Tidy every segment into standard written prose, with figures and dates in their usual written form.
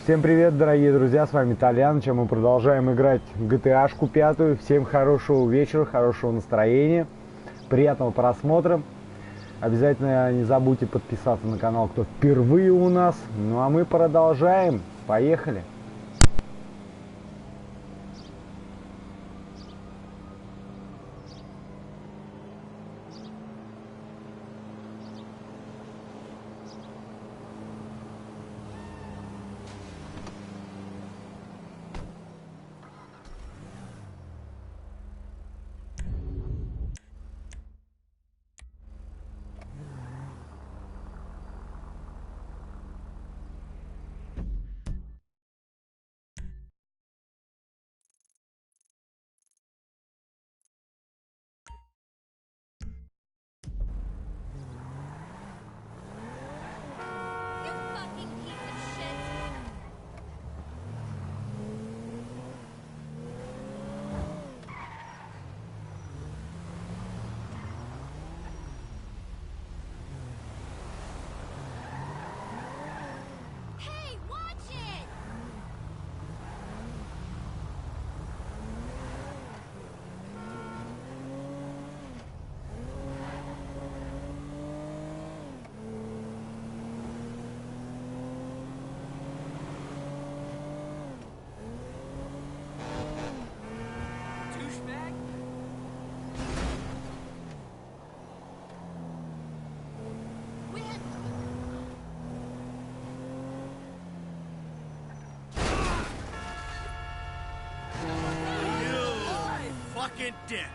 Всем привет, дорогие друзья, с вами Толяныч, мы продолжаем играть в GTA-шку 5. Всем хорошего вечера, хорошего настроения, приятного просмотра. Обязательно не забудьте подписаться на канал, кто впервые у нас. Ну а мы продолжаем, поехали. Dick.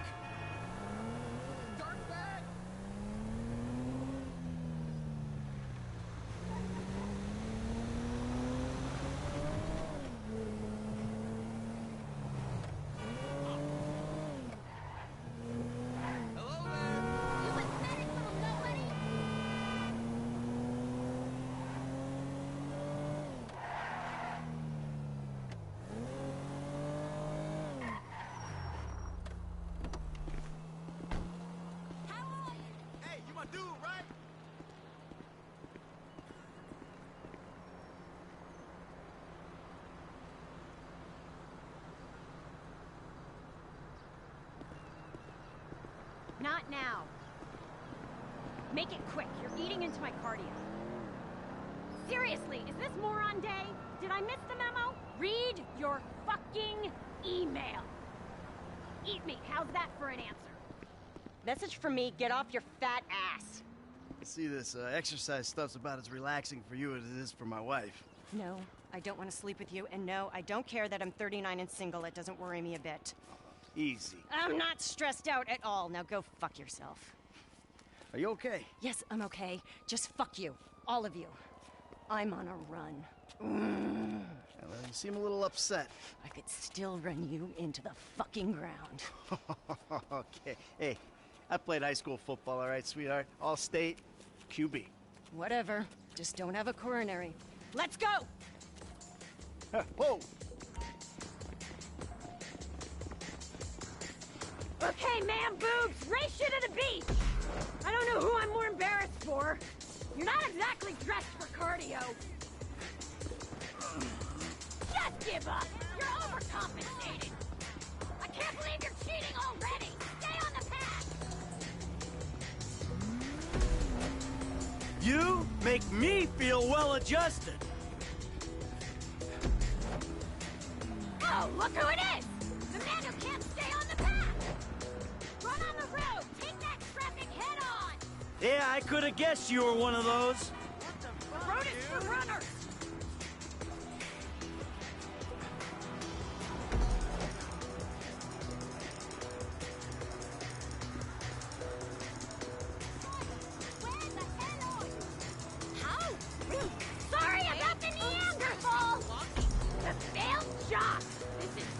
Not now. Make it quick. You're eating into my cardio. Seriously, is this moron day? Did I miss the memo? Read your fucking email. Eat me. How's that for an answer? Message from me. Get off your fat ass. See, this exercise stuff's about as relaxing for you as it is for my wife. No, I don't want to sleep with you. And no, I don't care that I'm 39 and single. It doesn't worry me a bit. Easy. I'm not stressed out at all. Now go fuck yourself. Are you okay? Yes, I'm okay. Just fuck you. All of you. I'm on a run. Well, you seem a little upset. I could still run you into the fucking ground. Okay. Hey, I played high school football, all right, sweetheart? All state, QB. Whatever. Just don't have a coronary. Let's go! Whoa! Okay, man boobs, race you to the beach! I don't know who I'm more embarrassed for. You're not exactly dressed for cardio. Just give up! You're overcompensating! I can't believe you're cheating already! Stay on the path! You make me feel well-adjusted. Oh, look who it is! The man who can't stay on the path! Run on the road! Take that traffic head on! Yeah, I could have guessed you were one of those.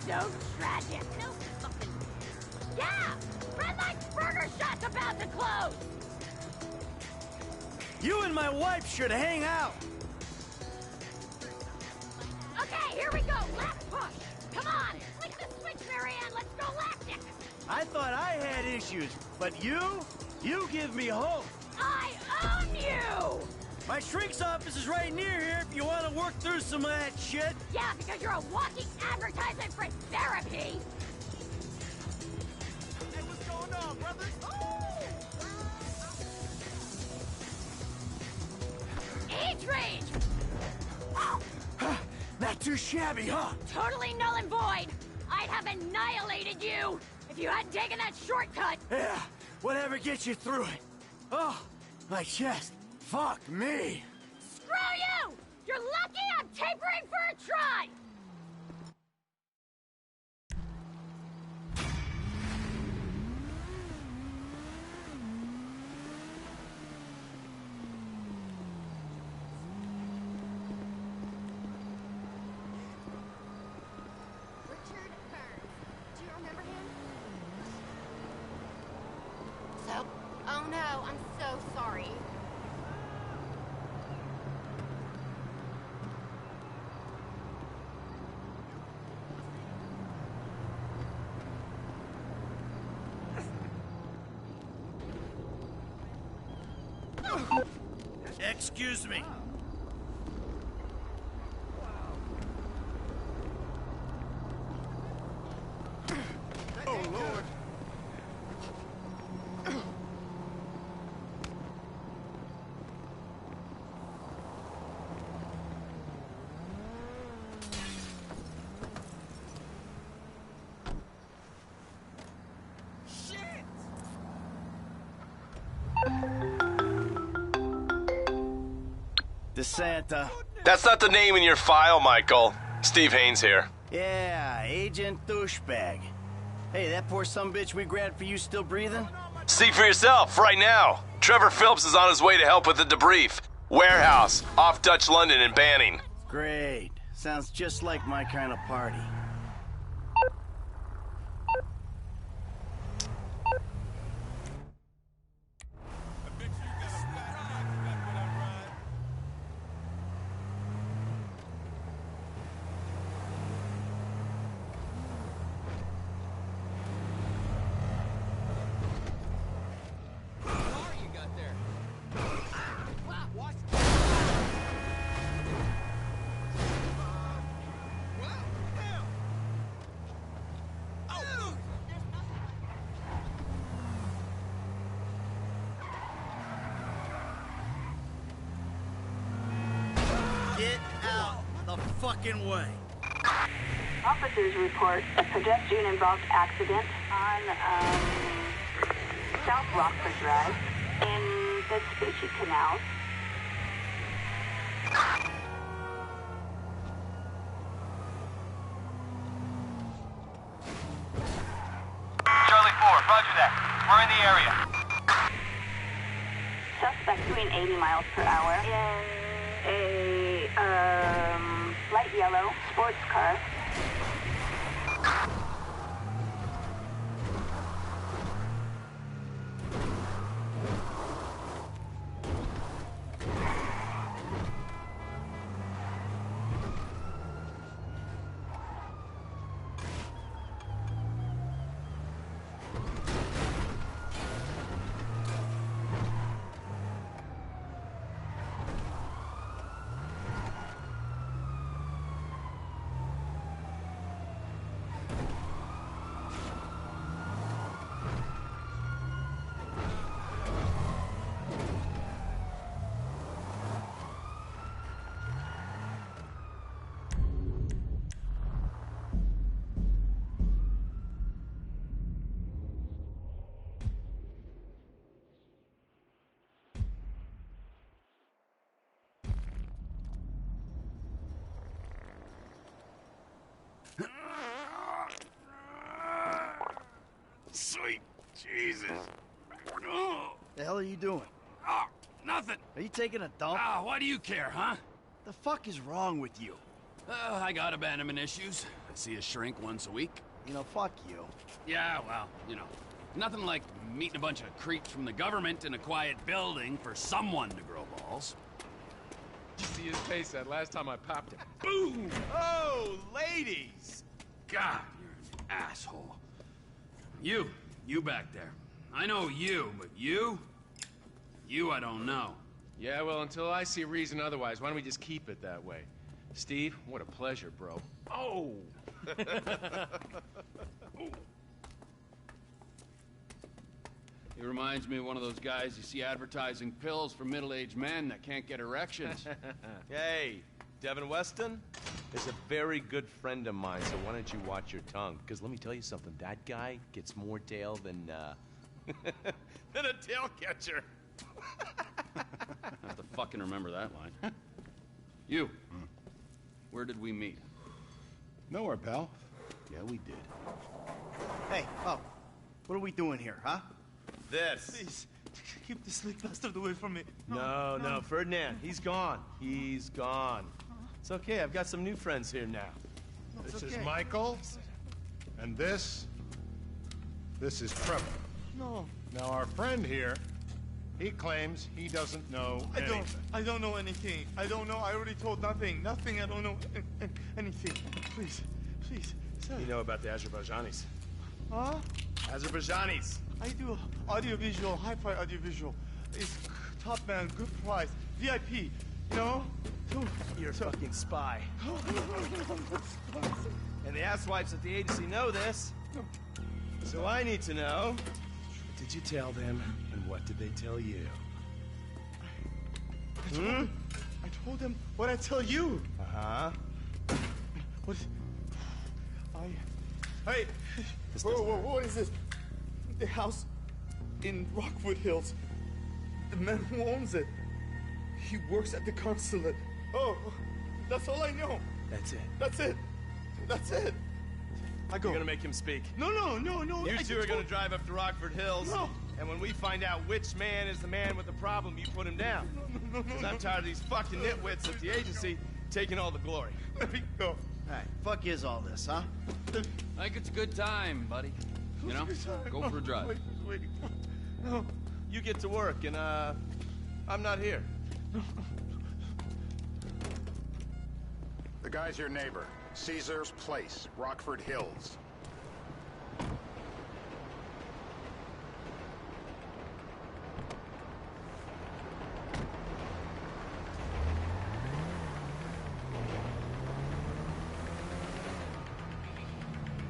so tragic. No fucking... Yeah! Red Light's burger shop's about to close! You and my wife should hang out. Okay, here we go. Left push. Come on. Flick the switch, Marianne. Let's go lactic. I thought I had issues, but you give me hope. I own you! My shrink's office is right near here if you want to work through some of that shit. Yeah, because you're a walking advertisement for therapy. Hey, what's going on, brothers? Age range! Not too shabby, huh? Totally null and void. I'd have annihilated you if you hadn't taken that shortcut. Yeah, whatever gets you through it. Oh, my chest. Fuck me. Screw you! You're lucky I'm tapering for a try! Richard Burns. Do you remember him? So? Oh no, I'm so sorry. Excuse me. Oh, Lord. DeSanta. That's not the name in your file, Michael. Steve Haynes here. Yeah, Agent Douchebag. Hey, that poor sumbitch we grabbed for you still breathing? See for yourself, right now. Trevor Phillips is on his way to help with the debrief. Warehouse, off Dutch London and Banning. Great. Sounds just like my kind of party. Get out the fucking way. Officers report a pedestrian-involved accident on South Rockford Drive in the Spacey Canal. Charlie 4, roger that. We're in the area. Suspect doing 80 miles per hour in a light yellow sports car. Sweet Jesus. The hell are you doing? Oh, nothing. Are you taking a dump? Why do you care, huh? The fuck is wrong with you? I got abandonment issues. See a shrink once a week? You know, fuck you. Yeah, well, you know, nothing like meeting a bunch of creeps from the government in a quiet building for someone to grow balls. Did you see his face that last time I popped it? Boom! Oh, ladies! God, you're an asshole. You back there. I know you, but you I don't know. Yeah, well, until I see reason otherwise, why don't we just keep it that way? Steve, what a pleasure, bro. Oh! He reminds me of one of those guys you see advertising pills for middle-aged men that can't get erections. Hey, Devin Weston is a very good friend of mine, so why don't you watch your tongue? Because let me tell you something, that guy gets more tail than, than a tail catcher. I have to fucking remember that line. You, where did we meet? Nowhere, pal. Yeah, we did. Hey, oh, what are we doing here, huh? This. Please, keep this sleep bastard away from me. No, Ferdinand, he's gone. He's gone. It's okay, I've got some new friends here now. This is Michael, and this is Trevor. No. Now, our friend here, he claims he doesn't know anything. I don't know anything. I don't know. I already told nothing. I don't know anything. Please, sir. You know about the Azerbaijanis? Huh? Azerbaijanis. I do audiovisual, high-fi audiovisual. It's top man, good price, VIP. You know? You're a fucking spy. And the asswipes at the agency know this. So I need to know, what did you tell them, and what did they tell you? I told them what I tell you. Uh-huh. Hey! Whoa, what is this? The house in Rockwood Hills. The man who owns it, he works at the consulate. Oh, that's all I know. That's it. That's it. I go. You're gonna make him speak. No. You two are gonna drive up to Rockford Hills. No. And when we find out which man is the man with the problem, you put him down. No. Because I'm tired of these fucking nitwits at the agency taking all the glory. Let me go. All right, fuck is all this, huh? I think it's a good time, buddy. You know, go for a drive. Wait. No. You get to work, and I'm not here. The guy's your neighbor. Caesar's Place, Rockford Hills.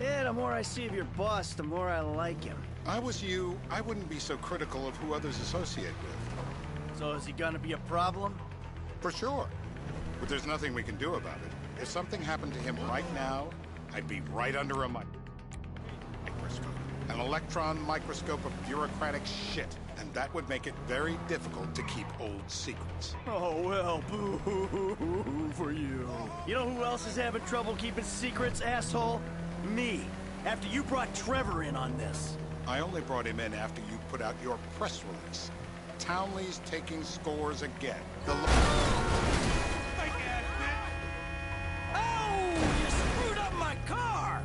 Yeah, the more I see of your boss, the more I like him. I was you, I wouldn't be so critical of who others associate with. So is he gonna be a problem? For sure. But there's nothing we can do about it. If something happened to him right now, I'd be right under a microscope. An electron microscope of bureaucratic shit. And that would make it very difficult to keep old secrets. Oh, well, boo for you. You know who else is having trouble keeping secrets, asshole? Me. After you brought Trevor in on this. I only brought him in after you put out your press release. Townley's taking scores again. Oh, you screwed up my car!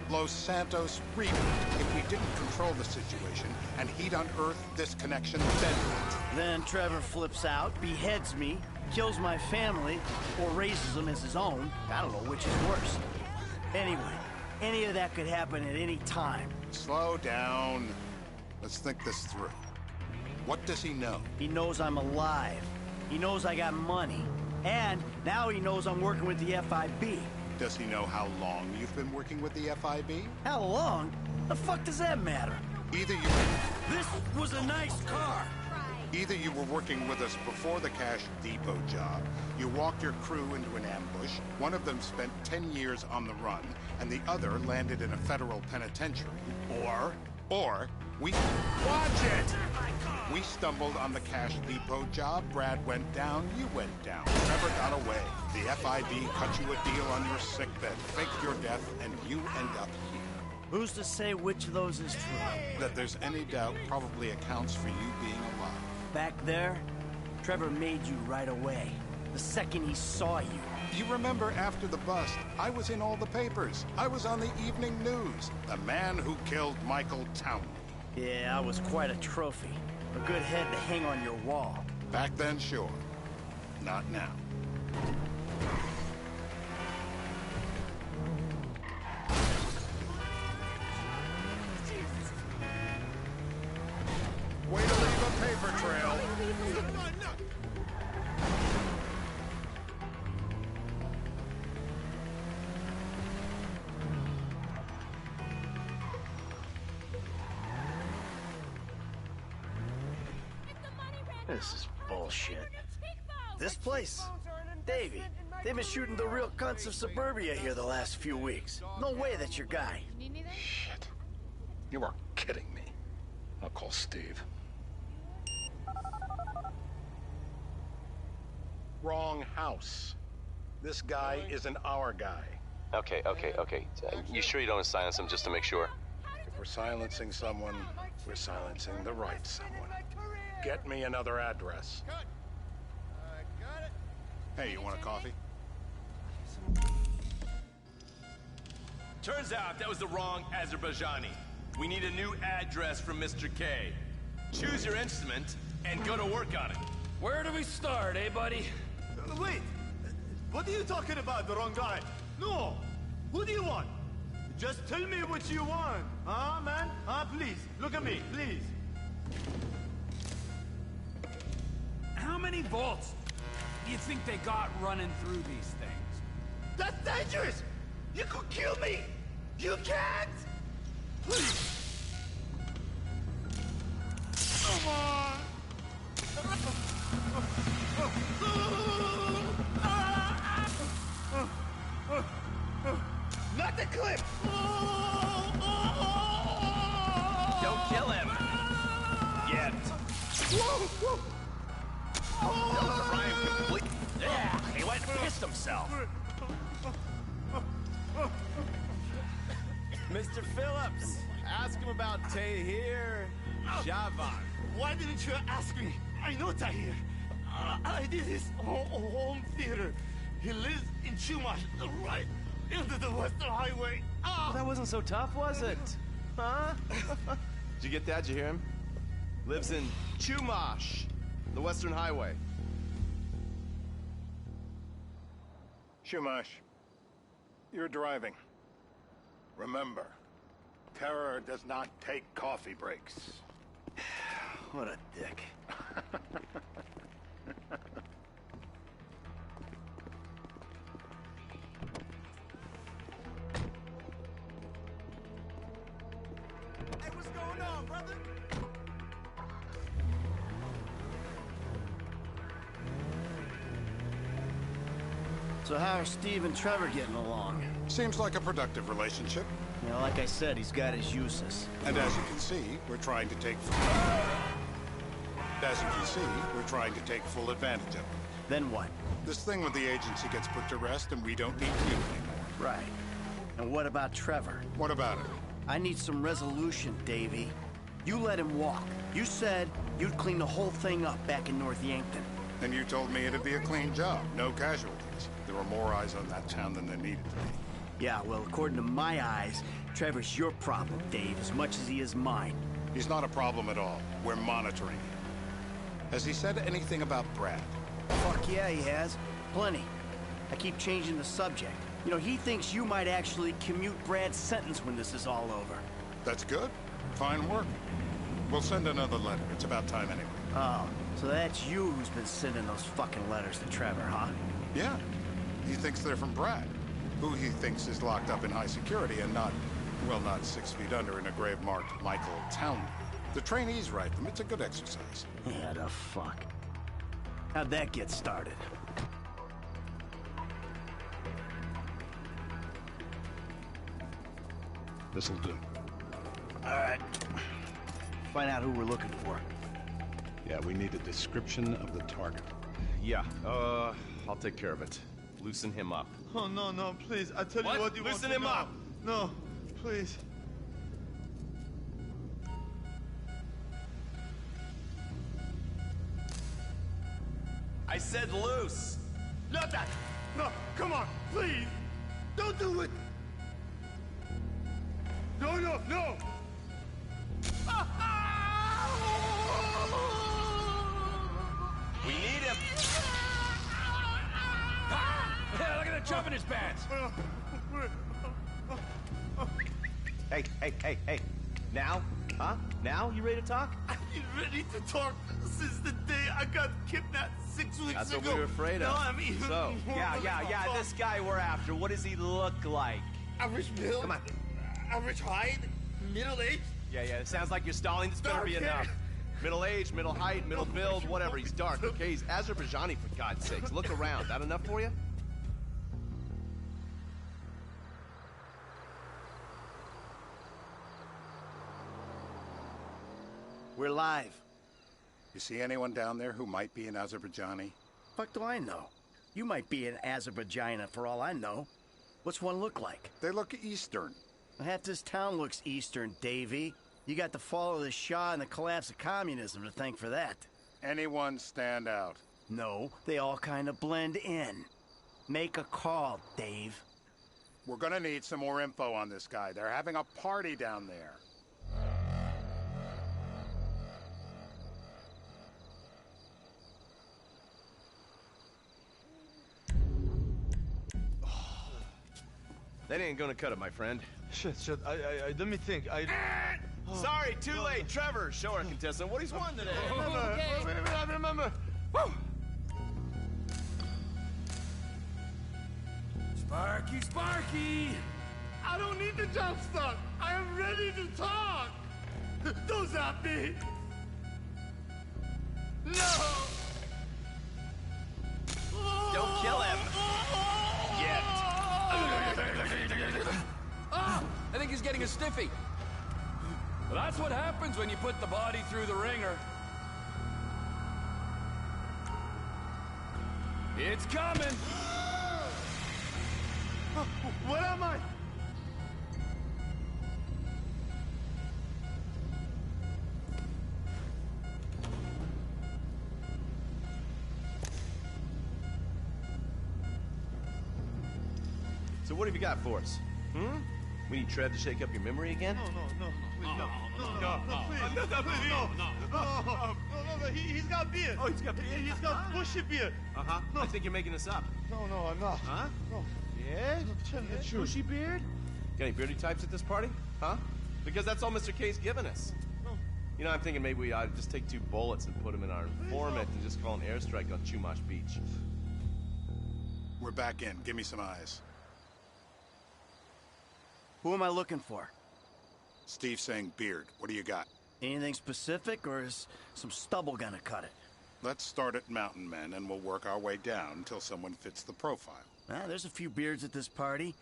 Los Santos reboot. If we didn't control the situation and he'd unearthed this connection, then what? Then Trevor flips out, beheads me, kills my family, or raises them as his own. I don't know which is worse. Anyway, any of that could happen at any time. Slow down. Let's think this through. What does he know? He knows I'm alive. He knows I got money. And now he knows I'm working with the FIB. Does he know how long you've been working with the FIB? How long? The fuck does that matter? Either you... This was a nice car. Either you were working with us before the Cash Depot job, you walked your crew into an ambush, one of them spent 10 years on the run, and the other landed in a federal penitentiary. Or we... Watch it! We stumbled on the Cash Depot job, Brad went down, you went down. Trevor got away. The FIB cut you a deal on your sickbed, faked your death, and you end up here. Who's to say which of those is true? That there's any doubt probably accounts for you being alive. Back there, Trevor made you right away. The second he saw you. You remember after the bust, I was in all the papers. I was on the evening news. The man who killed Michael Townley. Yeah, I was quite a trophy. A good head to hang on your wall. Back then, sure. Not now. Way to leave a paper trail. This is bullshit. This place? Davey, they've been shooting the real cunts of suburbia here the last few weeks. No way that's your guy. Shit. You are kidding me. I'll call Steve. Wrong house. This guy isn't our guy. Okay. You sure you don't silence him just to make sure? If we're silencing someone, we're silencing the right someone. Get me another address. Hey, you want a coffee? Turns out that was the wrong Azerbaijani. We need a new address from Mr. K. Choose your instrument and go to work on it. Where do we start, eh, buddy? Wait! What are you talking about, the wrong guy? No! Who do you want? Just tell me what you want. Huh, man? Huh, please. Look at me, please. How many volts do you think they got running through these things? That's dangerous! You could kill me! You can't! Please! Come on! Not the clip! Don't kill him! Yet. Don't fry him completely. Yeah, he went and pissed himself. Mr. Phillips, ask him about Tahir Javan. Why didn't you ask me? I know Tahir. I did his home theater. He lives in Chumash, right into the Western Highway. Well, that wasn't so tough, was it? Huh? Did you get that? Did you hear him? Lives in Chumash, the Western Highway. Shumash, you're driving. Remember, terror does not take coffee breaks. What a dick. Hey, what's going on, brother? So how are Steve and Trevor getting along? Seems like a productive relationship. You know, like I said, he's got his uses. And as you can see, we're trying to take full advantage of it. Then what? This thing with the agency gets put to rest and we don't need you anymore. Right. And what about Trevor? What about it? I need some resolution, Davey. You let him walk. You said you'd clean the whole thing up back in North Yankton. And you told me it'd be a clean job, no casualties. There were more eyes on that town than there needed to be. Yeah, well, according to my eyes, Trevor's your problem, Dave, as much as he is mine. He's not a problem at all. We're monitoring him. Has he said anything about Brad? Fuck yeah, he has. Plenty. I keep changing the subject. You know, he thinks you might actually commute Brad's sentence when this is all over. That's good. Fine work. We'll send another letter. It's about time anyway. Oh, so that's you who's been sending those fucking letters to Trevor, huh? Yeah. He thinks they're from Brad, who he thinks is locked up in high security and not 6 feet under in a grave marked Michael Townley. The trainees write them. It's a good exercise. Yeah, the fuck. How'd that get started? This'll do. All right. Find out who we're looking for. Yeah, we need a description of the target. Yeah, I'll take care of it. Loosen him up. Oh, no, no, please. I tell What? you what you Loosen want to him know. up. No, please. I said loose. Not that. no, come on, please. Don't do it. No, no, no. We need him. Yeah, look at the jump in his pants. Hey. Now? Huh? Now? You ready to talk? I've been ready to talk since the day I got kidnapped 6 weeks That's ago. what we were afraid of. No, I mean... So, yeah, this guy we're after, what does he look like? Average build? Come on. Average height? Middle age? Yeah, it sounds like you're stalling. This better be enough. Middle age, middle height, middle build, whatever. He's dark, okay? He's Azerbaijani, for God's sakes. Look around. That enough for you? We're live. You see anyone down there who might be an Azerbaijani? Fuck do I know? You might be an Azerbaijani for all I know. What's one look like? They look Eastern. Half this town looks Eastern, Davy. You got the fall of the Shah and the collapse of communism to thank for that. Anyone stand out? No, they all kind of blend in. Make a call, Dave. We're gonna need some more info on this guy. They're having a party down there. That ain't gonna cut it, my friend. Shit. Let me think. Sorry, too late. Trevor, show our contestant what he's won today. I remember. Woo! Sparky! I don't need the jump start. I am ready to talk. Don't zap me. No. Don't kill him. Yet. I think he's getting a stiffy. Well, that's what happens when you put the body through the ringer. It's coming. What am I? So what have you got for us? We need Trev to shake up your memory again? No, he's got beard. Oh, he's got beard? He's got bushy beard. Uh-huh. No. I think you're making this up. No, I'm not. Huh? No. Yeah? Bushy beard? Got any beardy types at this party? Huh? Because that's all Mr. K's given us. No. You know, I'm thinking maybe we ought to just take 2 bullets and put them in our informant and just call an airstrike on Chumash Beach. We're back in. Give me some eyes. Who am I looking for? Steve's saying beard. What do you got? Anything specific, or is some stubble gonna cut it? Let's start at Mountain Men, and we'll work our way down until someone fits the profile. There's a few beards at this party.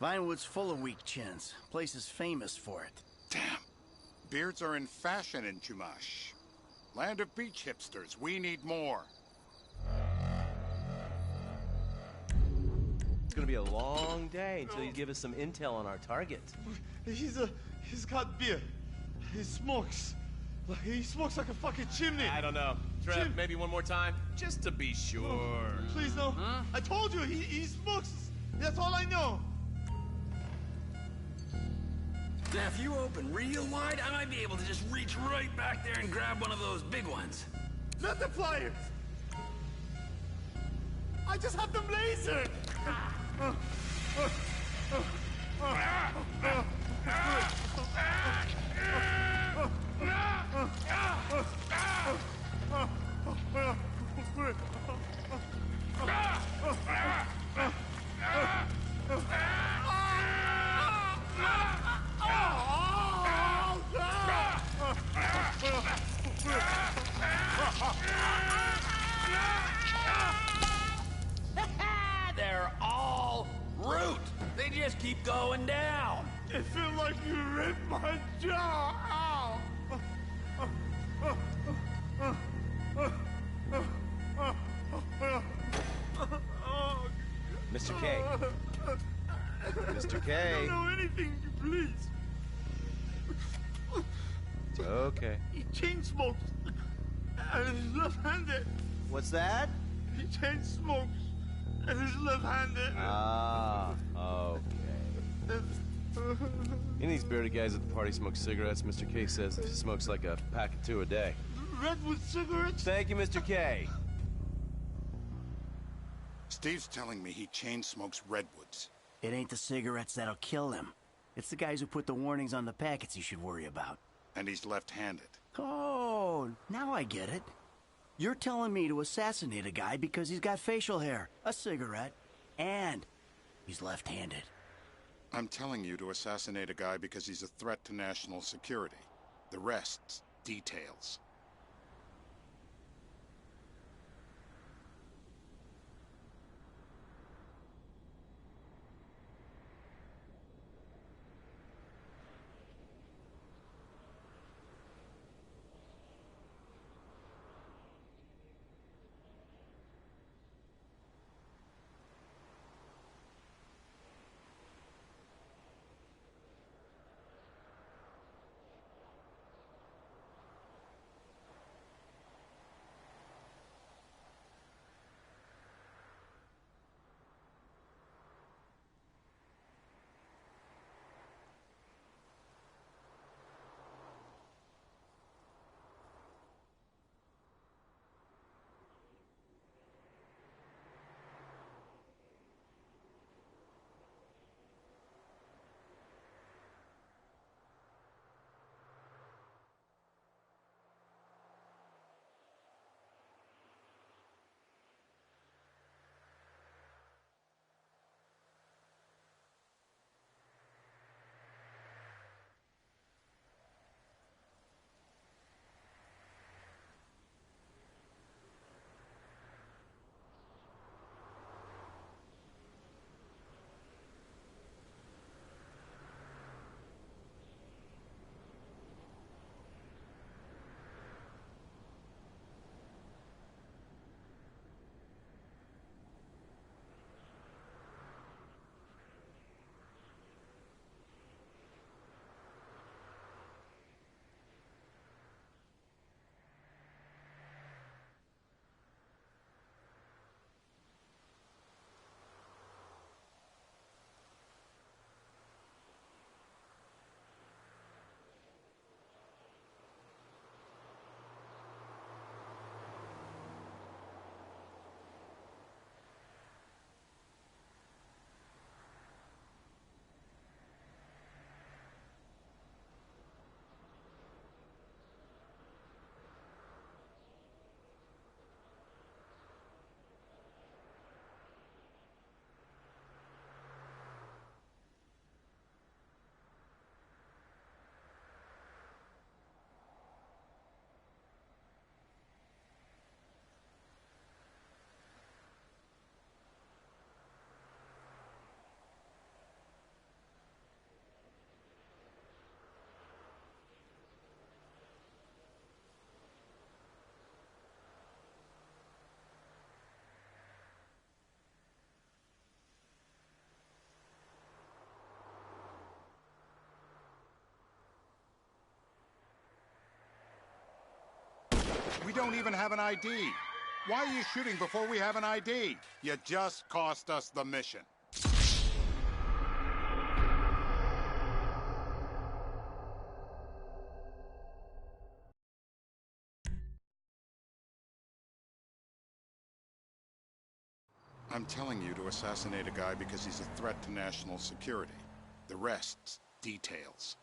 Vinewood's full of weak chins. Place is famous for it. Damn. Beards are in fashion in Chumash. Land of beach hipsters. We need more. It's gonna be a long day until you give us some intel on our target. He's got beard. He smokes. He smokes like a fucking chimney. I don't know. Trev, maybe one more time? Just to be sure. Oh, please, no. Huh? I told you, he smokes. That's all I know. Now, if you open real wide, I might be able to just reach right back there and grab one of those big ones. Not the pliers. I just have them lasered. They're all root. They just keep going down. It feels like you ripped my jaw. Mr. K. Mr. K. I don't know anything, please. It's okay. He chain smokes. And he's left-handed. What's that? He chain smokes. And he's left-handed. Ah, okay. Any of these bearded guys at the party smoke cigarettes? Mr. K says he smokes like a pack of 2 a day. Redwood cigarettes? Thank you, Mr. K. Steve's telling me he chain smokes redwoods. It ain't the cigarettes that'll kill him. It's the guys who put the warnings on the packets you should worry about. And he's left-handed. Oh, now I get it. You're telling me to assassinate a guy because he's got facial hair, a cigarette, and he's left-handed. I'm telling you to assassinate a guy because he's a threat to national security. The rest's details. We don't even have an ID. Why are you shooting before we have an ID? You just cost us the mission. I'm telling you to assassinate a guy because he's a threat to national security. The rest's details.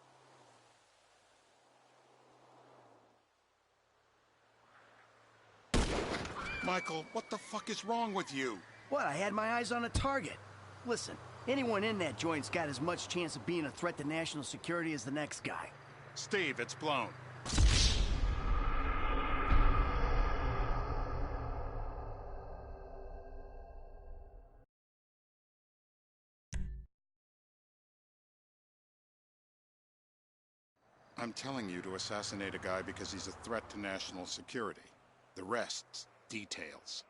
Michael, what the fuck is wrong with you? What, I had my eyes on a target. Listen, anyone in that joint's got as much chance of being a threat to national security as the next guy. Steve, it's blown. I'm telling you to assassinate a guy because he's a threat to national security. The rest's details.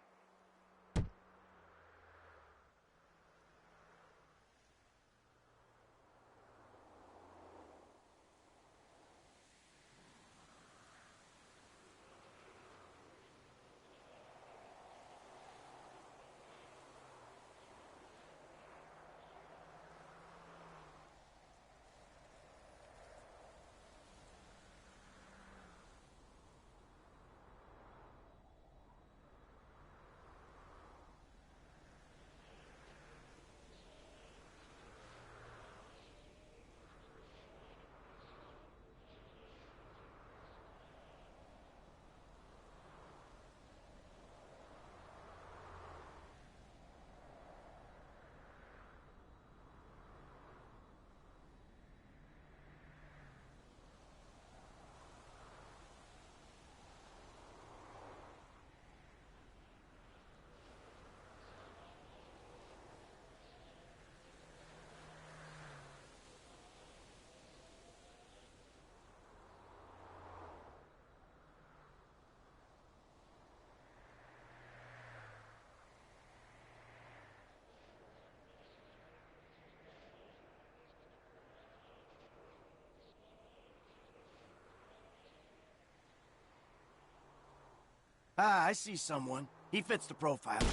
Ah, I see someone. He fits the profile.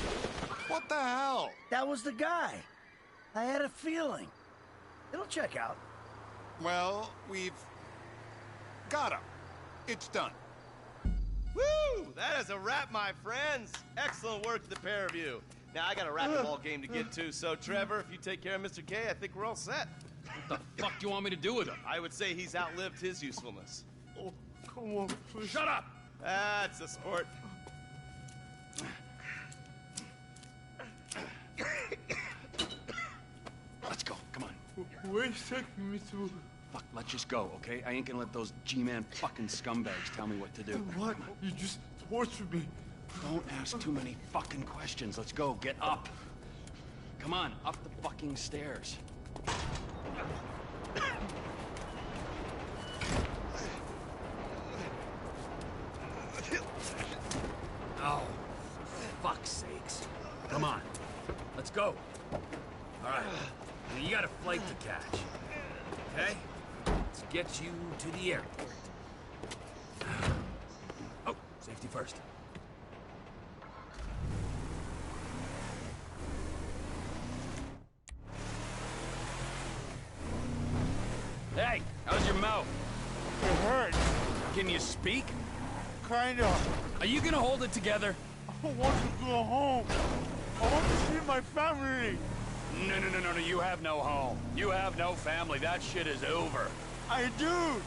What the hell? That was the guy. I had a feeling. It'll check out. Well, we've got him. It's done. Woo! That is a wrap, my friends. Excellent work to the pair of you. Now, I got a racquetball game to get to, so Trevor, if you take care of Mr. K, I think we're all set. What the fuck do you want me to do with him? I would say he's outlived his usefulness. Oh, come on, please. Shut up! That's a sport. Let's go, come on. Where's taking me to? Fuck, let's just go, okay? I ain't gonna let those G-Man fucking scumbags tell me what to do. What? You just tortured me. Don't ask too many fucking questions. Let's go, get up. Come on, up the fucking stairs. Oh, for fuck's sakes. Come on, let's go. All right, now you got a flight to catch, okay? Let's get you to the airport. Oh, safety first. Hey, how's your mouth? It hurts. Can you speak? Kinda. Are you gonna hold it together? I want to go home. I want to see my family. No, you have no home. You have no family. That shit is over. I do.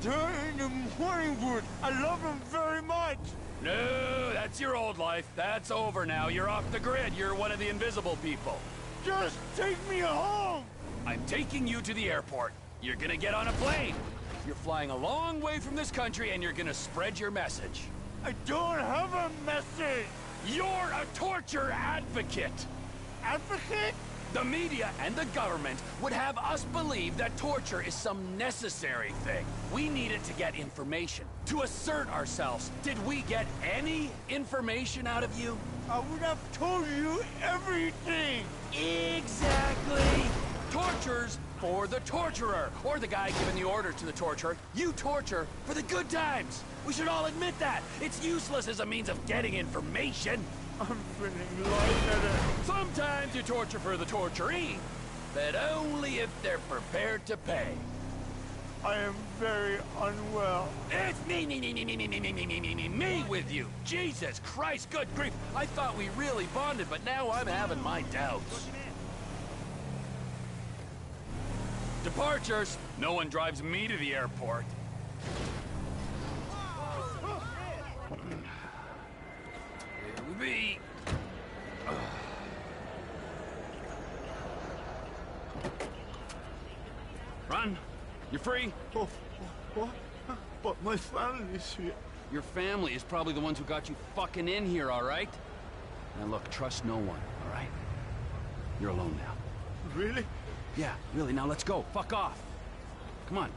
They're in the morning wood. I love them very much. No, that's your old life. That's over now. You're off the grid. You're one of the invisible people. Just take me home. I'm taking you to the airport. You're gonna get on a plane. You're flying a long way from this country and you're gonna spread your message. I don't have a message. You're a torture advocate. Advocate? The media and the government would have us believe that torture is some necessary thing. We need it to get information, to assert ourselves. Did we get any information out of you? I would have told you everything. Exactly. Torture's for the torturer, or the guy giving the orders to the torturer. You torture for the good times. We should all admit that. It's useless as a means of getting information. I'm feeling lightheaded. Sometimes you torture for the torturee, but only if they're prepared to pay. I am very unwell. It's me with you. Jesus Christ, good grief. I thought we really bonded, but now I'm having my doubts. Departures. No one drives me to the airport. Here we be. Run. You're free. Oh, what? But my family's here. Your family is probably the ones who got you fucking in here, all right? Now look, trust no one, all right? You're alone now. Really? Yeah, really. Now let's go. Fuck off. Come on.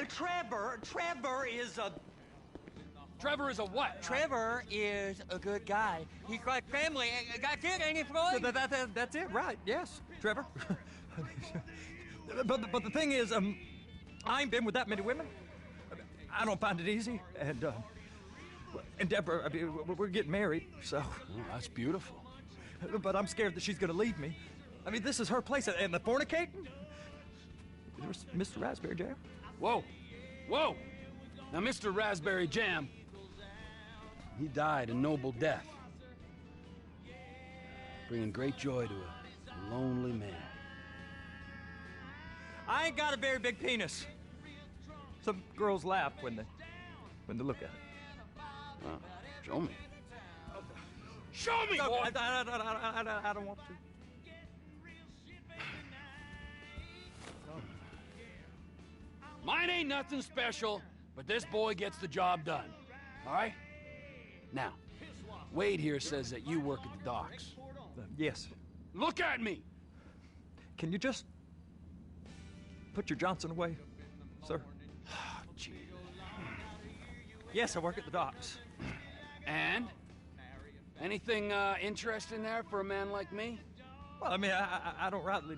Trevor is a... Trevor is a what? Trevor is a good guy. He's like family. That's it, ain't it, Floyd? That's it, right? Yes, Trevor. but the thing is, I ain't been with that many women. I don't find it easy, and Deborah, I mean, we're getting married, so... Oh, that's beautiful. But I'm scared that she's gonna leave me. I mean, this is her place, and the fornicating? There's Mr. Raspberry Jam. Whoa, whoa! Now, Mr. Raspberry Jam, he died a noble death, bringing great joy to a lonely man. I ain't got a very big penis. Some girls laugh when they look at it. Show me. Show me, No, boy! I don't want to. Mine ain't nothing special, but this boy gets the job done. All right? Now, Wade here says that you work at the docks. Yes. Look at me! Can you just put your Johnson away, sir? Gee. Yes, I work at the docks. And? Anything interesting there for a man like me? Well, I mean, I don't rightly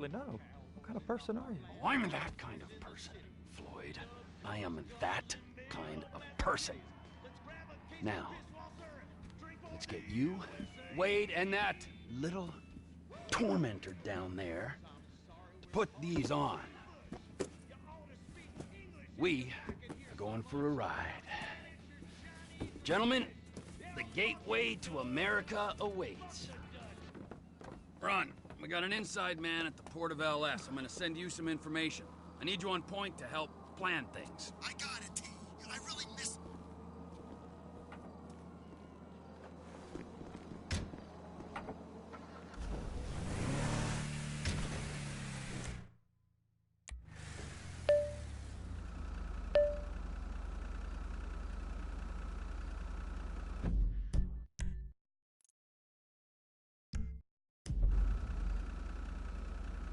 know. What kind of person are you? Oh, I'm that kind of person, Floyd. I am that kind of person. Now, let's get you, Wade, and that little tormentor down there to put these on. We are going for a ride. Gentlemen, the gateway to America awaits. Ron, we got an inside man at the port of LS. I'm gonna send you some information. I need you on point to help plan things. I got it, T. I really miss...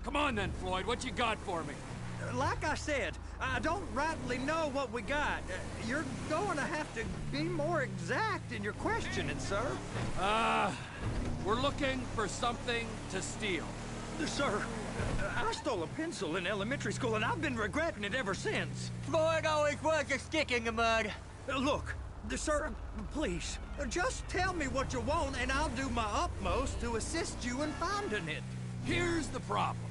Come on then, Floyd, what you got for me? Like I said, I don't rightly know what we got. You're going to have to be more exact in your questioning, sir. We're looking for something to steal. Sir, I stole a pencil in elementary school, and I've been regretting it ever since. Floyd always was a stick in the mud. Look, sir, please, just tell me what you want, and I'll do my utmost to assist you in finding it. Here's the problem.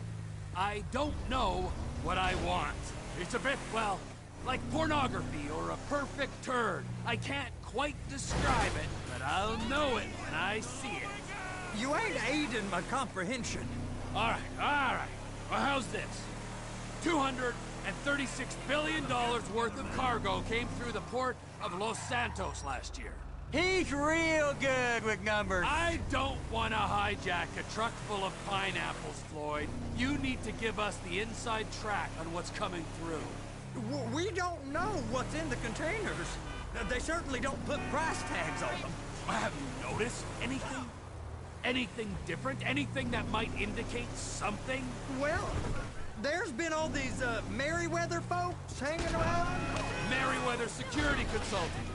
I don't know what I want. It's a bit, well, like pornography or a perfect turd. I can't quite describe it, but I'll know it when I see it. You ain't aiding my comprehension. All right. Well, how's this? $236 billion worth of cargo came through the port of Los Santos last year. He's real good with numbers. I don't want to hijack a truck full of pineapples, Floyd. You need to give us the inside track on what's coming through. We don't know what's in the containers. They certainly don't put price tags on them. Have you noticed anything? Anything different? Anything that might indicate something? Well, there's been all these Merryweather folks hanging around. Merryweather Security Consulting.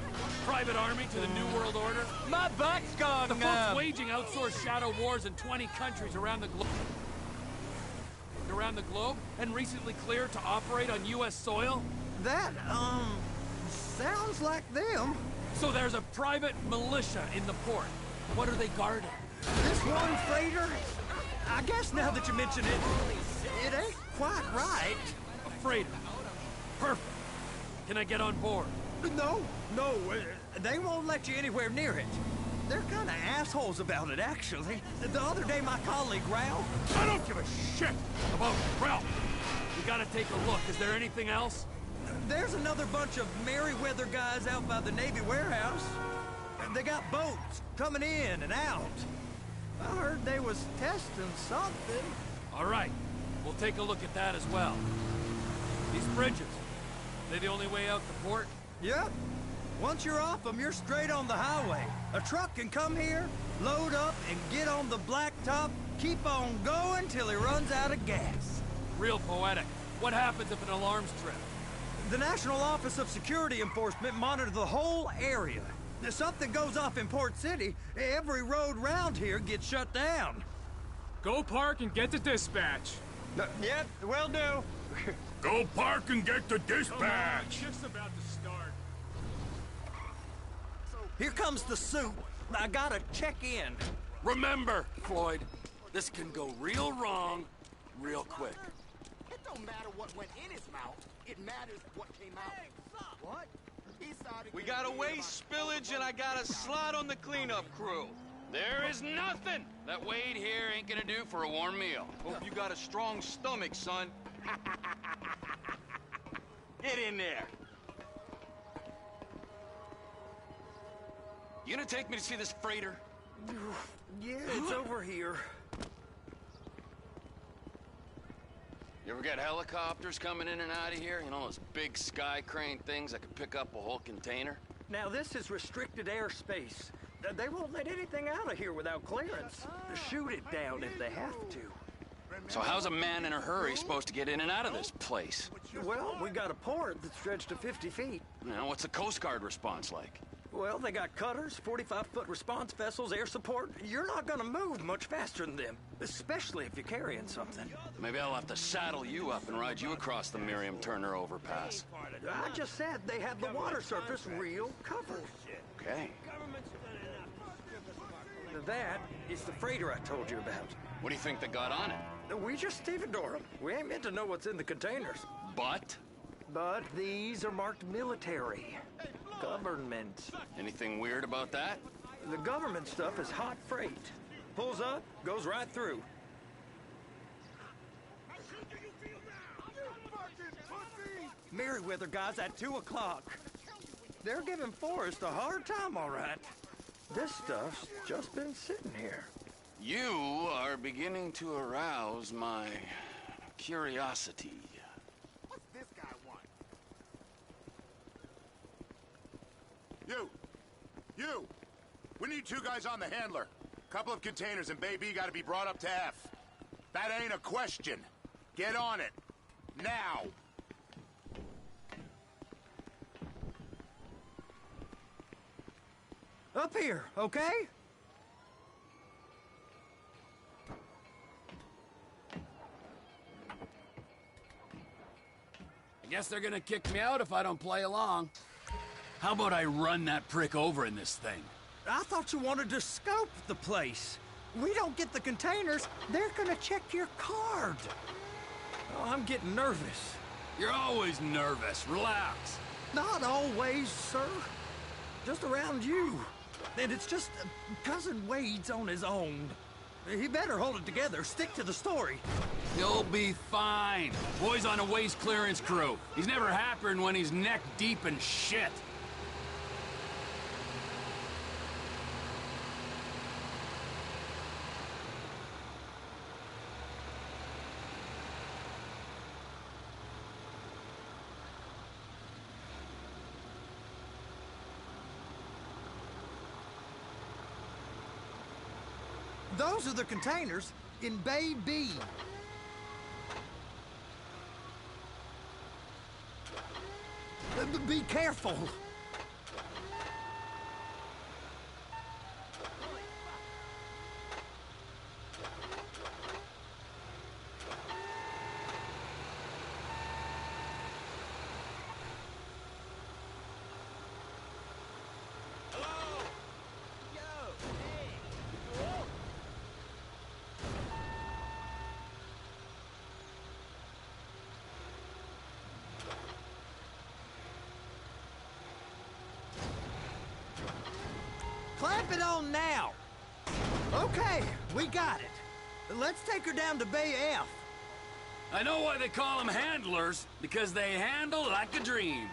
Private army to the New World Order. My butt's gone The folks waging outsourced shadow wars in 20 countries around the globe and recently cleared to operate on U.S. soil? That, sounds like them. So there's a private militia in the port. What are they guarding? This one freighter? I guess now that you mention it, it ain't quite right. A freighter. Perfect. Can I get on board? No, they won't let you anywhere near it. They're kind of assholes about it, actually. The other day, my colleague, Ralph... I don't give a shit about Ralph. We gotta take a look. Is there anything else? There's another bunch of Merryweather guys out by the Navy warehouse. They got boats coming in and out. I heard they was testing something. All right, we'll take a look at that as well. These bridges, they the only way out the port? Yep. Once you're off them, you're straight on the highway. A truck can come here, load up, and get on the blacktop, keep on going till he runs out of gas. Real poetic. What happens if an alarm's tripped? The National Office of Security Enforcement monitors the whole area. If something goes off in Port City, every road round here gets shut down. Go park and get to dispatch. Yep, will do. Go park and get to dispatch. Shift's about to start. Here comes the soup. I gotta check in. Remember, Floyd, this can go real wrong real quick. It don't matter what went in his mouth. It matters what came out. What? We got a waste spillage and I got a slot on the cleanup crew. There is nothing that Wade here ain't gonna do for a warm meal. Hope you got a strong stomach, son. Get in there. You gonna take me to see this freighter? Yeah, it's over here. You ever got helicopters coming in and out of here? You know, those big sky crane things that could pick up a whole container? Now, this is restricted airspace. They won't let anything out of here without clearance. Shoot it down if they have to. So how's a man in a hurry supposed to get in and out of this place? Well, we got a port that's stretched to 50 feet. Now, what's the Coast Guard response like? Well, they got cutters, 45-foot response vessels, air support. You're not gonna move much faster than them, especially if you're carrying something. Maybe I'll have to saddle you up and ride you across the Miriam Turner overpass. I just said they had the water surface real covered. Okay. That is the freighter I told you about. What do you think they got on it? We just stevedore them. We ain't meant to know what's in the containers. But these are marked military. Government. Anything weird about that? The government stuff is hot freight. Pulls up, goes right through. Merriweather guys at 2 o'clock. They're giving Forrest a hard time, all right. This stuff's just been sitting here. You are beginning to arouse my curiosity. What's this guy want? You! We need 2 guys on the handler. Couple of containers and Bay B gotta be brought up to F. That ain't a question. Get on it. Now! Up here, okay? I guess they're gonna kick me out if I don't play along. How about I run that prick over in this thing? I thought you wanted to scope the place. We don't get the containers, they're gonna check your card. Oh, I'm getting nervous. You're always nervous. Relax. Not always, sir. Just around you. And it's just Cousin Wade's on his own. He better hold it together. Stick to the story. He'll be fine. Boy's on a waste clearance crew. He's never happier than when he's neck deep in shit. Those are the containers in Bay B. Be careful. Clamp it on now. Okay, we got it. Let's take her down to Bay F. I know why they call them handlers, because they handle like a dream.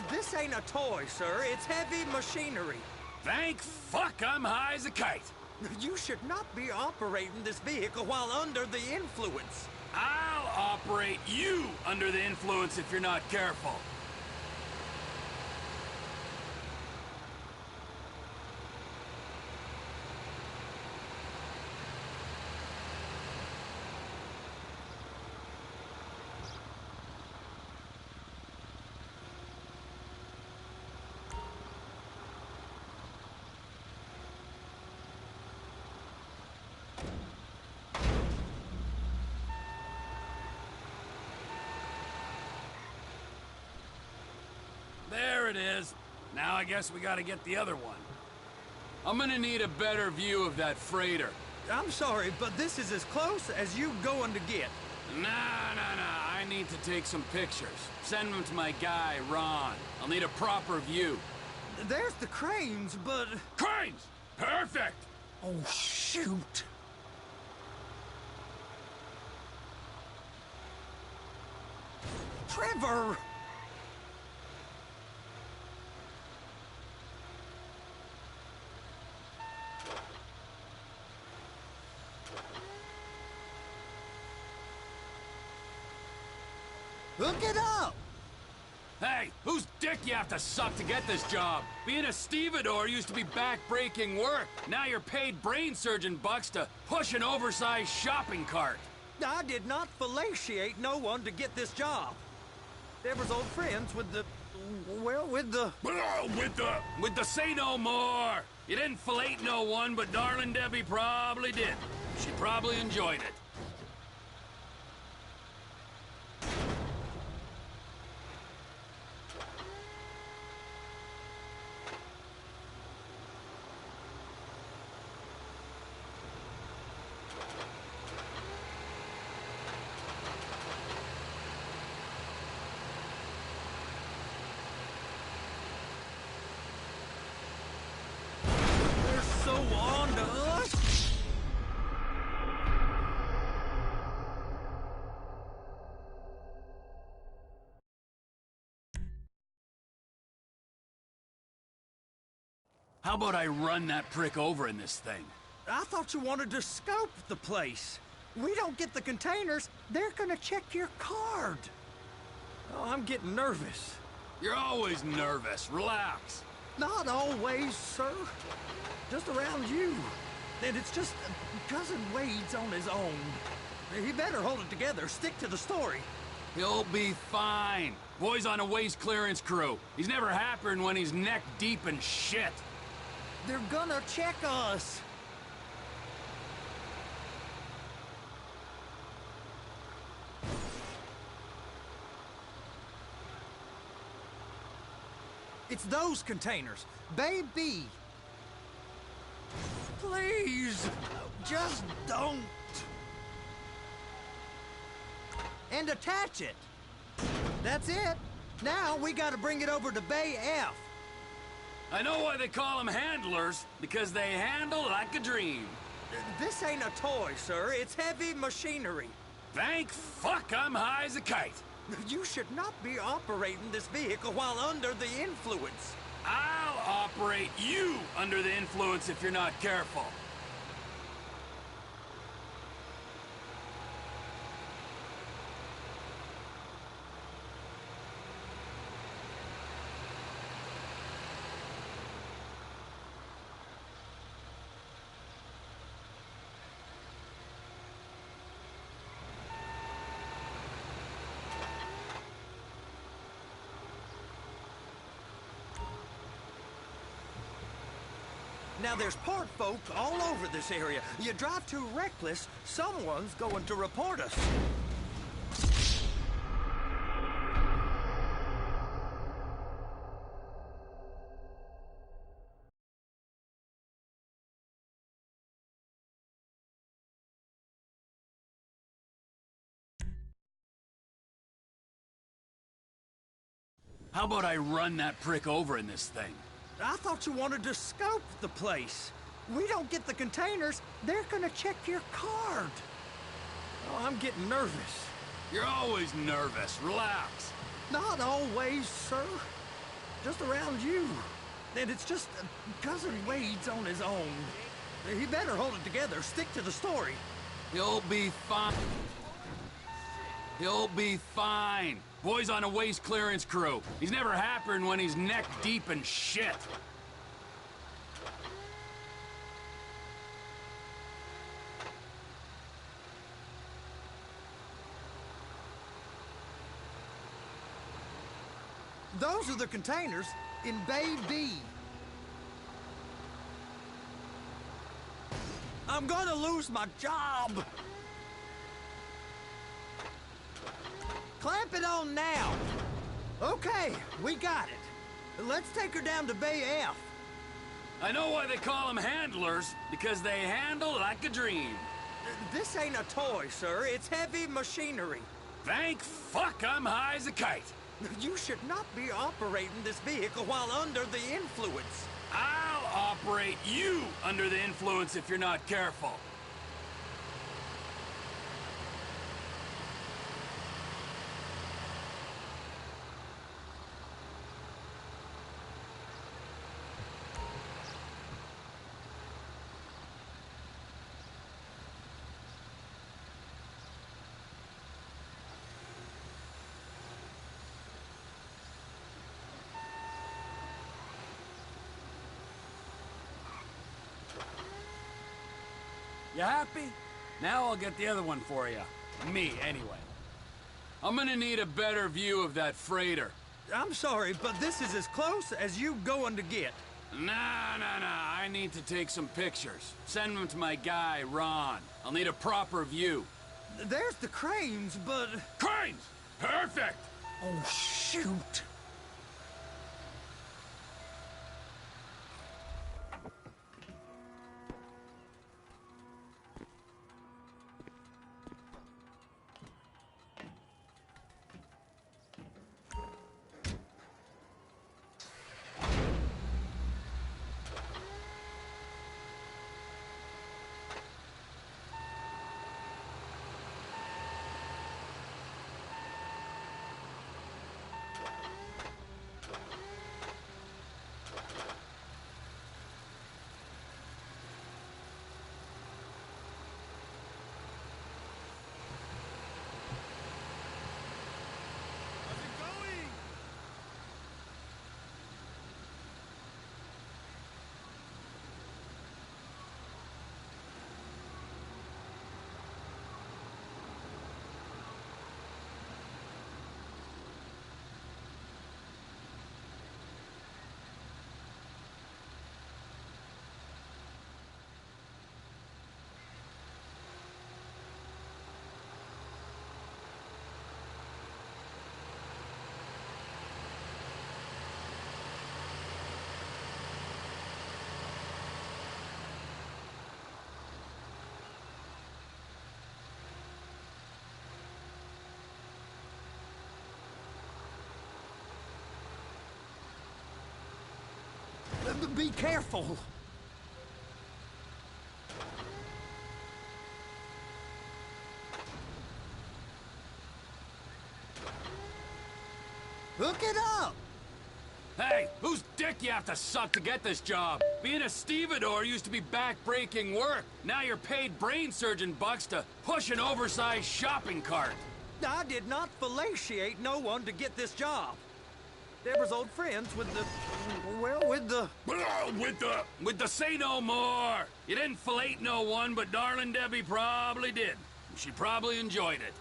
This ain't a toy, sir. It's heavy machinery. Thank fuck I'm high as a kite. You should not be operating this vehicle while under the influence. I'll operate you under the influence if you're not careful. There it is. Now I guess we gotta get the other one. I'm gonna need a better view of that freighter. I'm sorry, but this is as close as you going to get. Nah. I need to take some pictures. Send them to my guy, Ron. I'll need a proper view. There's the cranes, but... Cranes! Perfect! Oh, shoot. Trevor! Hook it up! Hey, whose dick you have to suck to get this job? Being a stevedore used to be back-breaking work. Now you're paid brain surgeon bucks to push an oversized shopping cart. I did not fellatiate no one to get this job. Deborah's old friends with the... well, with the... With the say no more! You didn't fellate no one, but darling Debbie probably did. She probably enjoyed it. How about I run that prick over in this thing? I thought you wanted to scope the place. We don't get the containers, they're gonna check your card. Oh, I'm getting nervous. You're always nervous. Relax. Not always, sir. Just around you. And it's just Cousin Wade's on his own. He better hold it together. Stick to the story. He'll be fine. Boy's on a waste clearance crew. He's never happier when he's neck deep in shit. They're gonna check us. It's those containers. Baby. Please, just don't. And attach it. That's it. Now we gotta bring it over to Bay F. I know why they call them handlers, because they handle like a dream. This ain't a toy, sir. It's heavy machinery. Thank fuck I'm high as a kite. You should not be operating this vehicle while under the influence. I'll operate you under the influence if you're not careful. Now there's port folk all over this area. You drive too reckless, someone's going to report us. How about I run that prick over in this thing? I thought you wanted to scope the place. We don't get the containers, they're gonna check your card. Oh, I'm getting nervous. You're always nervous. Relax. Not always, sir. Just around you. And it's just Cousin Wade's on his own. He better hold it together. Stick to the story. He'll be fine. He'll be fine. Boy's on a waste clearance crew. He's never happier when he's neck deep in shit. Those are the containers in Bay B. I'm gonna lose my job. Clamp it on now. Okay, we got it. Let's take her down to Bay F. I know why they call them handlers, because they handle like a dream. This ain't a toy, sir. It's heavy machinery. Thank fuck I'm high as a kite. You should not be operating this vehicle while under the influence. I'll operate you under the influence if you're not careful. You happy? Now I'll get the other one for you. Me, anyway. I'm gonna need a better view of that freighter. I'm sorry, but this is as close as you going to get. Nah. I need to take some pictures. Send them to my guy, Ron. I'll need a proper view. There's the cranes, but... Cranes! Perfect! Oh, shoot. Be careful! Hook it up! Hey, whose dick you have to suck to get this job? Being a stevedore used to be back-breaking work. Now you're paid brain surgeon bucks to push an oversized shopping cart. I did not fellatiate no one to get this job. Deborah's old friends with the... well, with the... With the say no more! You didn't fillet no one, but darling Debbie probably did. She probably enjoyed it.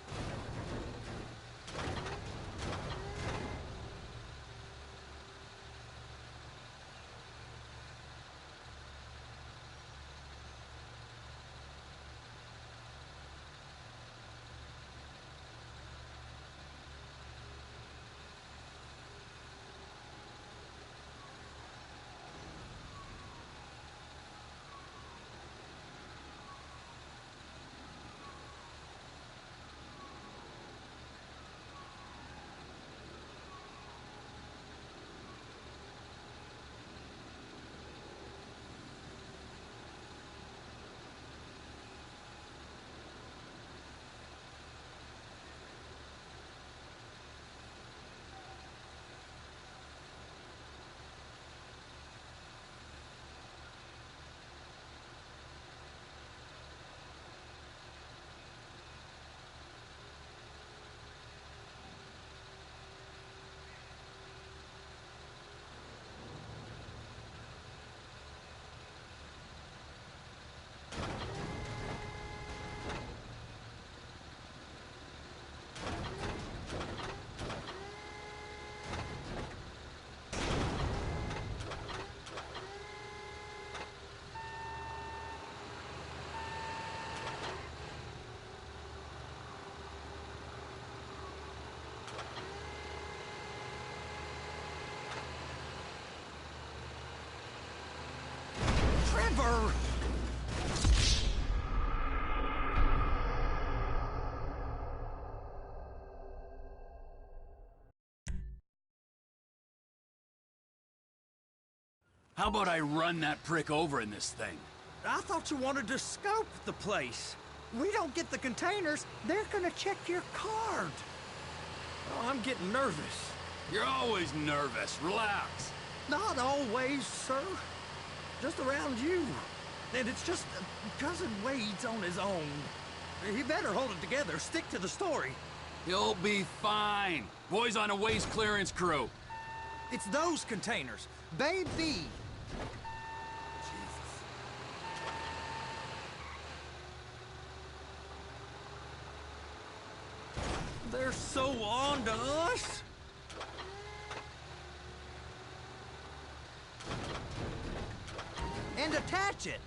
over! How about I run that prick over in this thing? I thought you wanted to scope the place. We don't get the containers, they're gonna check your card. Oh, I'm getting nervous. You're always nervous. Relax. Not always, sir. Just around you. And it's just Cousin Wade's on his own. He better hold it together, stick to the story. You'll be fine. Boy's on a waste clearance crew. It's those containers. Baby! They're so on to us. And attach it.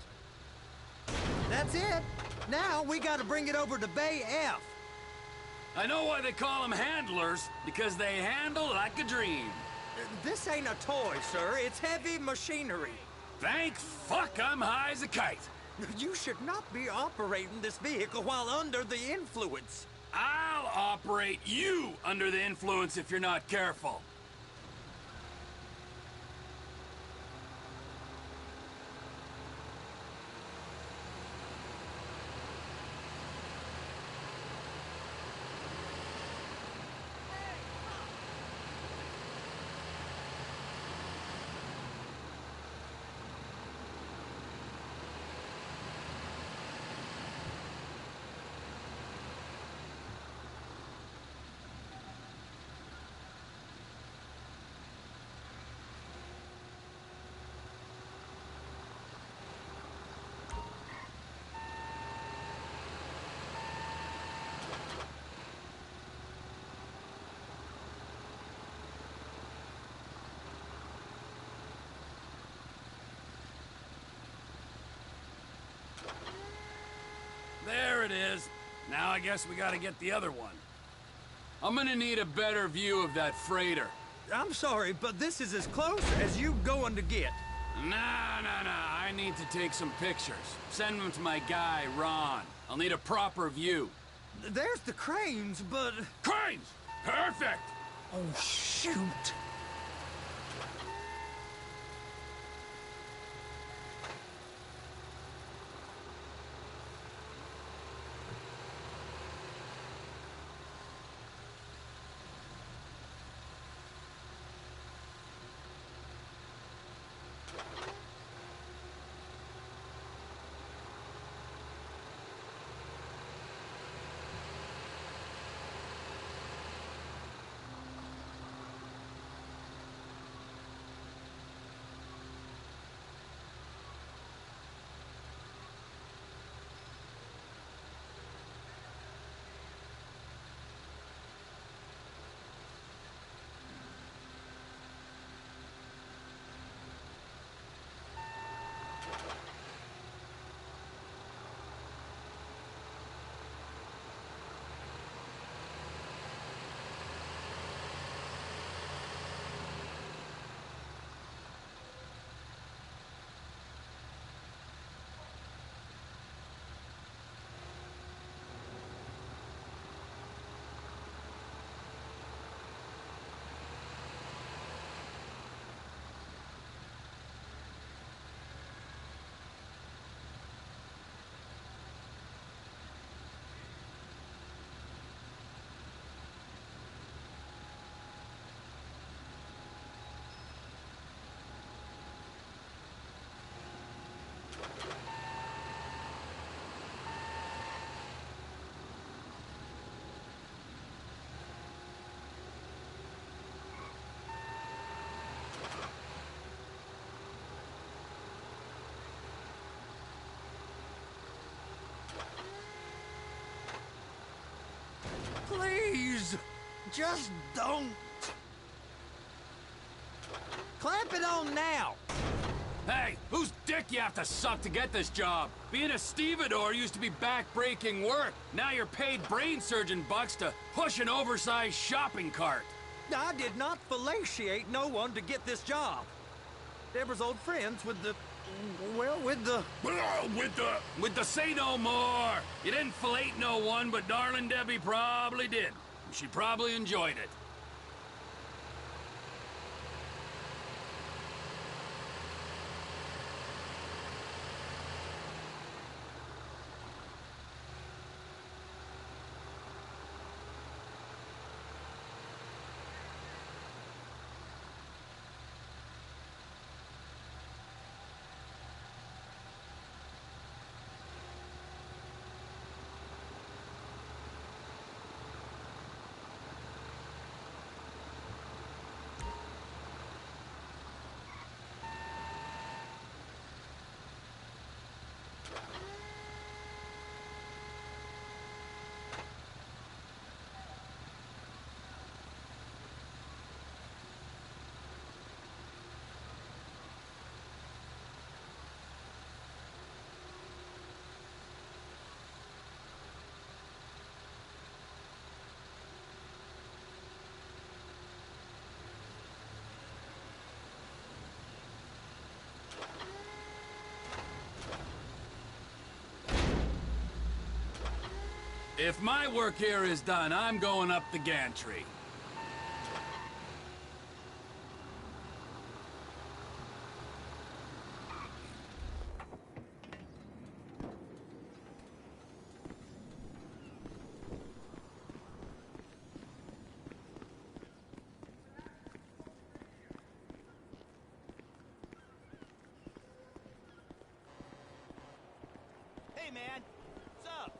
That's it. Now we gotta bring it over to Bay F. I know why they call them handlers, because they handle like a dream. This ain't a toy, sir. It's heavy machinery. Thank fuck I'm high as a kite. You should not be operating this vehicle while under the influence. I'll operate you under the influence if you're not careful. There it is. Now I guess we gotta get the other one. I'm gonna need a better view of that freighter. I'm sorry, but this is as close as you going to get. Nah. I need to take some pictures. Send them to my guy, Ron. I'll need a proper view. There's the cranes, but... Cranes! Perfect! Oh, shoot. Please, just don't. Clamp it on now. Hey, whose dick you have to suck to get this job? Being a stevedore used to be back-breaking work. Now you're paid brain surgeon bucks to push an oversized shopping cart. I did not fellatiate no one to get this job. Deborah's old friends with the Well, with the... With the say no more. You didn't fillet no one, but darling Debbie probably did. She probably enjoyed it. If my work here is done, I'm going up the gantry. Hey, man. What's up?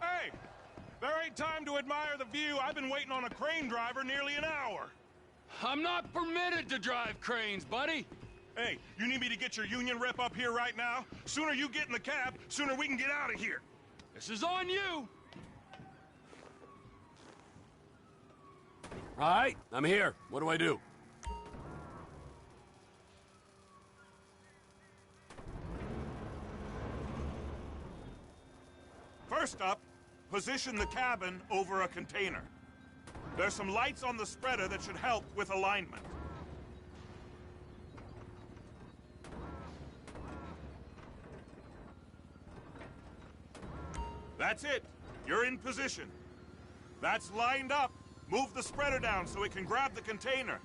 Hey! There ain't time to admire the view. I've been waiting on a crane driver nearly an hour. I'm not permitted to drive cranes, buddy. Hey, you need me to get your union rep up here right now? Sooner you get in the cab, sooner we can get out of here. This is on you. All right, I'm here. What do I do? First up, position the cabin over a container. There's some lights on the spreader that should help with alignment. That's it. You're in position. That's lined up. Move the spreader down so it can grab the container.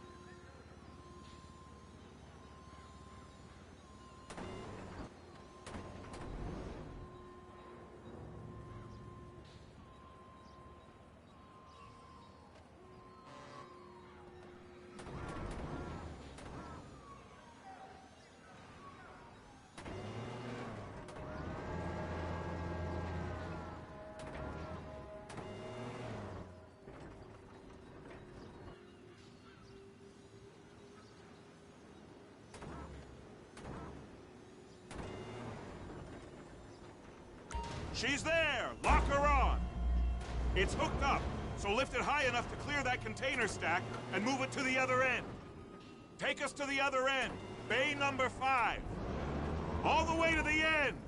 She's there! Lock her on! It's hooked up, so lift it high enough to clear that container stack and move it to the other end. Take us to the other end, bay number 5. All the way to the end!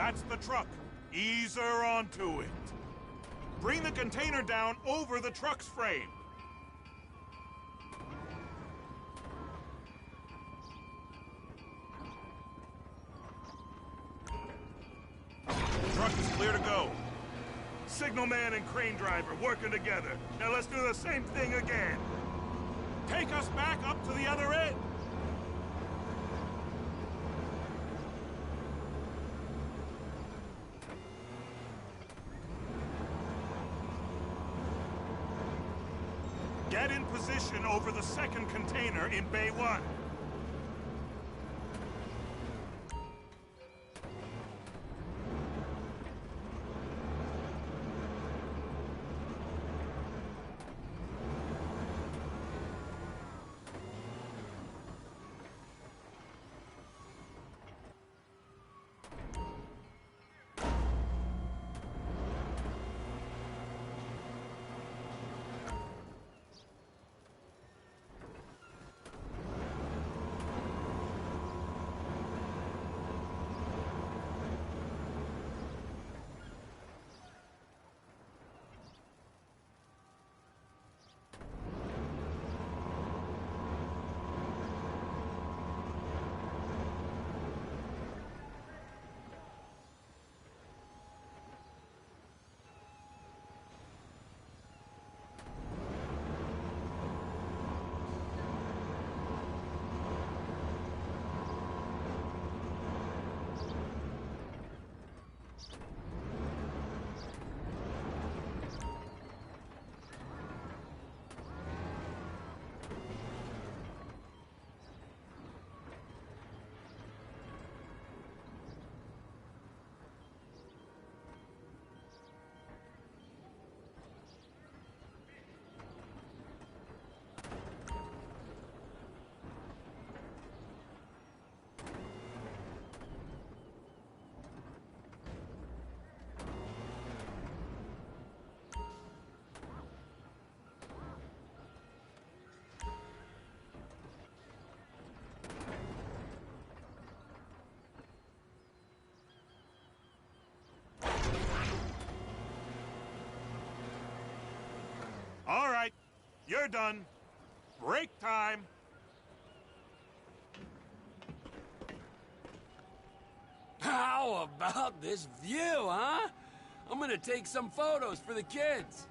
That's the truck. Ease her onto it. Bring the container down over the truck's frame. Truck is clear to go. Signalman and crane driver working together. Now let's do the same thing again. Take us back up to the other end. Get in position over the second container in Bay 1. All right, you're done. Break time. How about this view, huh? I'm gonna take some photos for the kids.